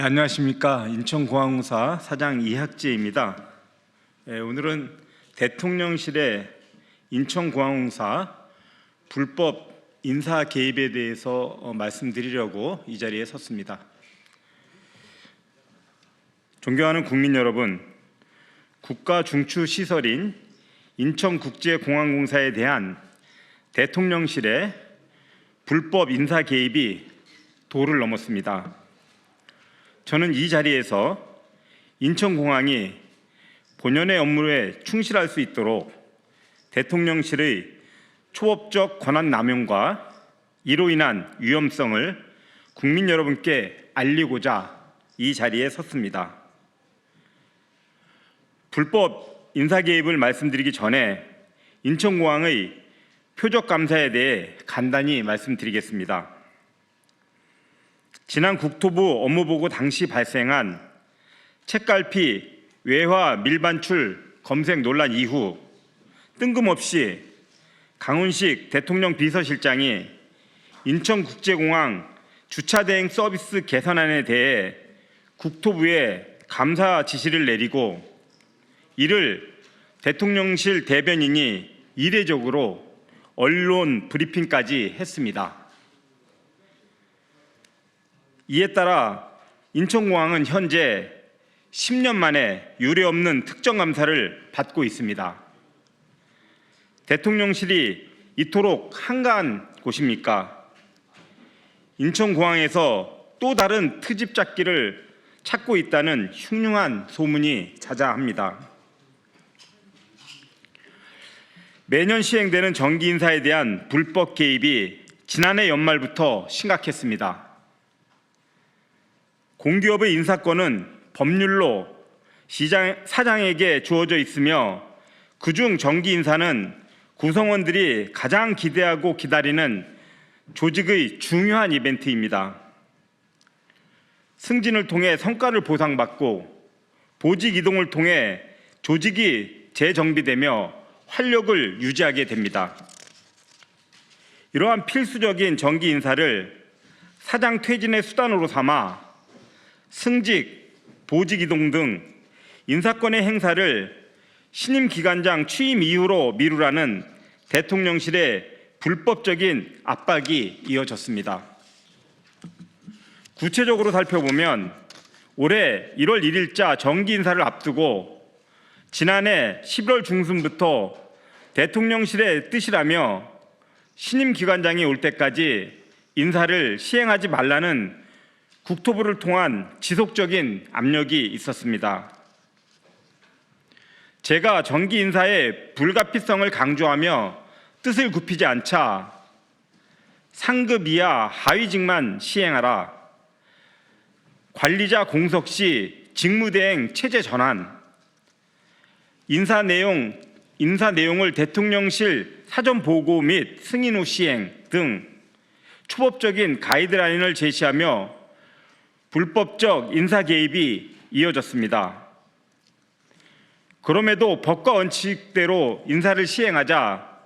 안녕하십니까. 인천공항공사 사장 이학재입니다. 오늘은 대통령실의 인천공항공사 불법 인사 개입에 대해서 말씀드리려고 이 자리에 섰습니다. 존경하는 국민 여러분, 국가 중추 시설인 인천국제공항공사에 대한 대통령실의 불법 인사 개입이 도를 넘었습니다. 저는 이 자리에서 인천공항이 본연의 업무에 충실할 수 있도록 대통령실의 초법적 권한 남용과 이로 인한 위험성을 국민 여러분께 알리고자 이 자리에 섰습니다. 불법 인사 개입을 말씀드리기 전에 인천공항의 표적 감사에 대해 간단히 말씀드리겠습니다. 지난 국토부 업무보고 당시 발생한 책갈피 외화 밀반출 검색 논란 이후 뜬금없이 강훈식 대통령 비서실장이 인천국제공항 주차대행 서비스 개선안에 대해 국토부에 감사 지시를 내리고 이를 대통령실 대변인이 이례적으로 언론 브리핑까지 했습니다. 이에 따라 인천공항은 현재 10년 만에 유례없는 특정감사를 받고 있습니다. 대통령실이 이토록 한가한 곳입니까? 인천공항에서 또 다른 트집 잡기를 찾고 있다는 흉흉한 소문이 자자합니다. 매년 시행되는 정기 인사에 대한 불법 개입이 지난해 연말부터 심각했습니다. 공기업의 인사권은 법률로 사장에게 주어져 있으며 그중 정기 인사는 구성원들이 가장 기대하고 기다리는 조직의 중요한 이벤트입니다. 승진을 통해 성과를 보상받고 보직 이동을 통해 조직이 재정비되며 활력을 유지하게 됩니다. 이러한 필수적인 정기 인사를 사장 퇴진의 수단으로 삼아 승직, 보직 이동 등 인사권의 행사를 신임 기관장 취임 이후로 미루라는 대통령실의 불법적인 압박이 이어졌습니다. 구체적으로 살펴보면 올해 1월 1일자 정기 인사를 앞두고 지난해 11월 중순부터 대통령실의 뜻이라며 신임 기관장이 올 때까지 인사를 시행하지 말라는 국토부를 통한 지속적인 압력이 있었습니다. 제가 정기 인사의 불가피성을 강조하며 뜻을 굽히지 않자 상급 이하 하위직만 시행하라, 관리자 공석 시 직무대행 체제 전환, 인사 내용을 대통령실 사전 보고 및 승인 후 시행 등 초법적인 가이드라인을 제시하며 불법적 인사 개입이 이어졌습니다. 그럼에도 법과 원칙대로 인사를 시행하자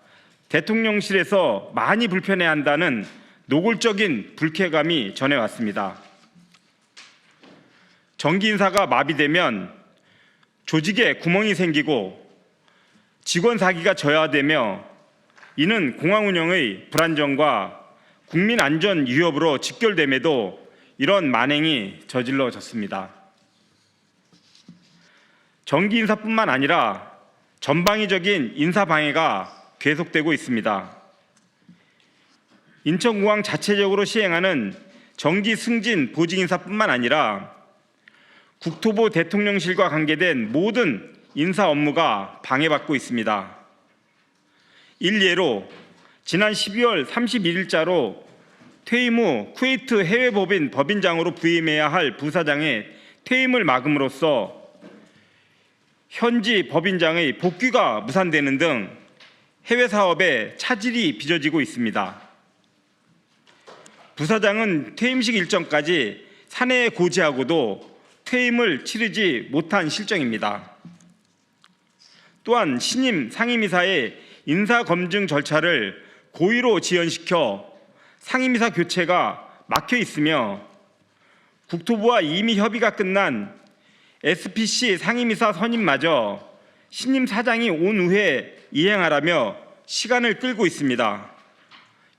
대통령실에서 많이 불편해한다는 노골적인 불쾌감이 전해왔습니다. 정기 인사가 마비되면 조직에 구멍이 생기고 직원 사기가 저하되며 이는 공항 운영의 불안정과 국민 안전 위협으로 직결됨에도 이런 만행이 저질러졌습니다. 정기 인사뿐만 아니라 전방위적인 인사 방해가 계속되고 있습니다. 인천공항 자체적으로 시행하는 정기 승진 보직 인사뿐만 아니라 국토부 대통령실과 관계된 모든 인사 업무가 방해받고 있습니다. 일례로 지난 12월 31일자로 퇴임 후 쿠웨이트 해외법인 법인장으로 부임해야 할 부사장의 퇴임을 막음으로써 현지 법인장의 복귀가 무산되는 등 해외 사업에 차질이 빚어지고 있습니다. 부사장은 퇴임식 일정까지 사내에 고지하고도 퇴임을 치르지 못한 실정입니다. 또한 신임 상임이사의 인사검증 절차를 고의로 지연시켜 상임이사 교체가 막혀 있으며 국토부와 이미 협의가 끝난 SPC 상임이사 선임마저 신임 사장이 온 후에 이행하라며 시간을 끌고 있습니다.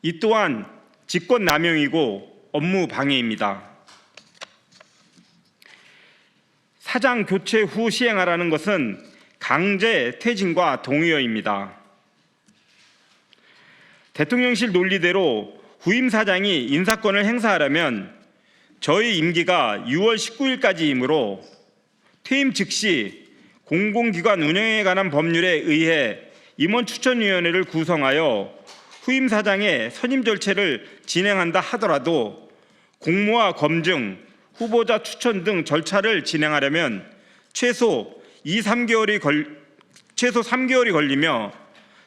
이 또한 직권남용이고 업무 방해입니다. 사장 교체 후 시행하라는 것은 강제 퇴진과 동의어입니다. 대통령실 논리대로 후임 사장이 인사권을 행사하려면 저희 임기가 6월 19일까지이므로 퇴임 즉시 공공기관 운영에 관한 법률에 의해 임원추천위원회를 구성하여 후임 사장의 선임 절차를 진행한다 하더라도 공모와 검증, 후보자 추천 등 절차를 진행하려면 최소 3개월이 걸리며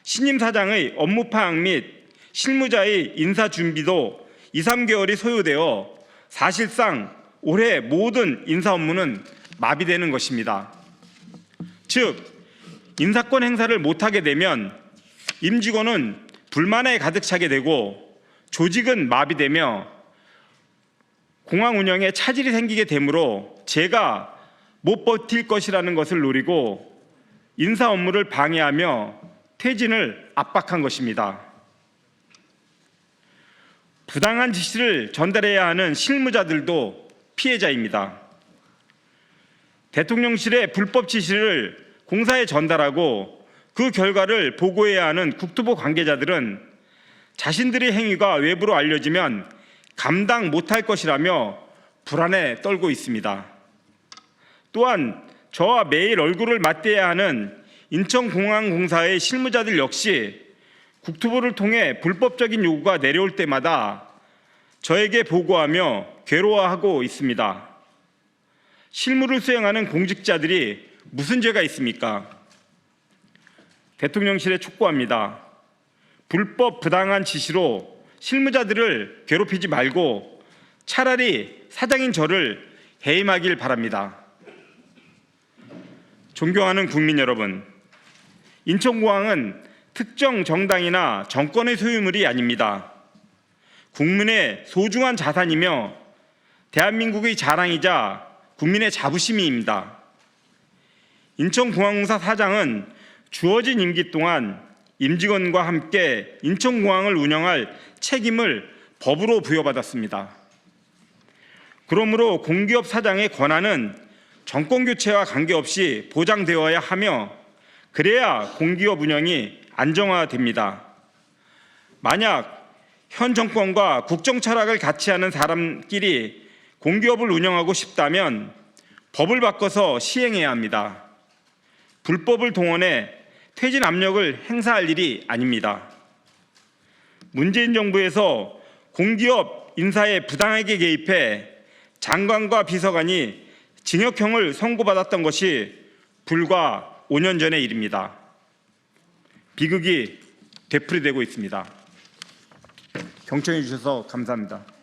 신임 사장의 업무 파악 및 실무자의 인사 준비도 2-3개월이 소요되어 사실상 올해 모든 인사 업무는 마비되는 것입니다. 즉, 인사권 행사를 못하게 되면 임직원은 불만에 가득 차게 되고 조직은 마비되며 공항 운영에 차질이 생기게 되므로 제가 못 버틸 것이라는 것을 노리고 인사 업무를 방해하며 퇴진을 압박한 것입니다. 부당한 지시를 전달해야 하는 실무자들도 피해자입니다. 대통령실의 불법 지시를 공사에 전달하고 그 결과를 보고해야 하는 국토부 관계자들은 자신들의 행위가 외부로 알려지면 감당 못할 것이라며 불안에 떨고 있습니다. 또한 저와 매일 얼굴을 맞대야 하는 인천공항공사의 실무자들 역시 국토부를 통해 불법적인 요구가 내려올 때마다 저에게 보고하며 괴로워하고 있습니다. 실무를 수행하는 공직자들이 무슨 죄가 있습니까? 대통령실에 촉구합니다. 불법 부당한 지시로 실무자들을 괴롭히지 말고 차라리 사장인 저를 해임하길 바랍니다. 존경하는 국민 여러분, 인천공항은 특정 정당이나 정권의 소유물이 아닙니다. 국민의 소중한 자산이며 대한민국의 자랑이자 국민의 자부심입니다. 인천공항공사 사장은 주어진 임기 동안 임직원과 함께 인천공항을 운영할 책임을 법으로 부여받았습니다. 그러므로 공기업 사장의 권한은 정권교체와 관계없이 보장되어야 하며 그래야 공기업 운영이 안정화됩니다. 만약 현 정권과 국정 철학을 같이 하는 사람끼리 공기업을 운영하고 싶다면 법을 바꿔서 시행해야 합니다. 불법을 동원해 퇴진 압력을 행사할 일이 아닙니다. 문재인 정부에서 공기업 인사에 부당하게 개입해 장관과 비서관이 징역형을 선고받았던 것이 불과 5년 전의 일입니다. 비극이 되풀이되고 있습니다. 경청해 주셔서 감사합니다.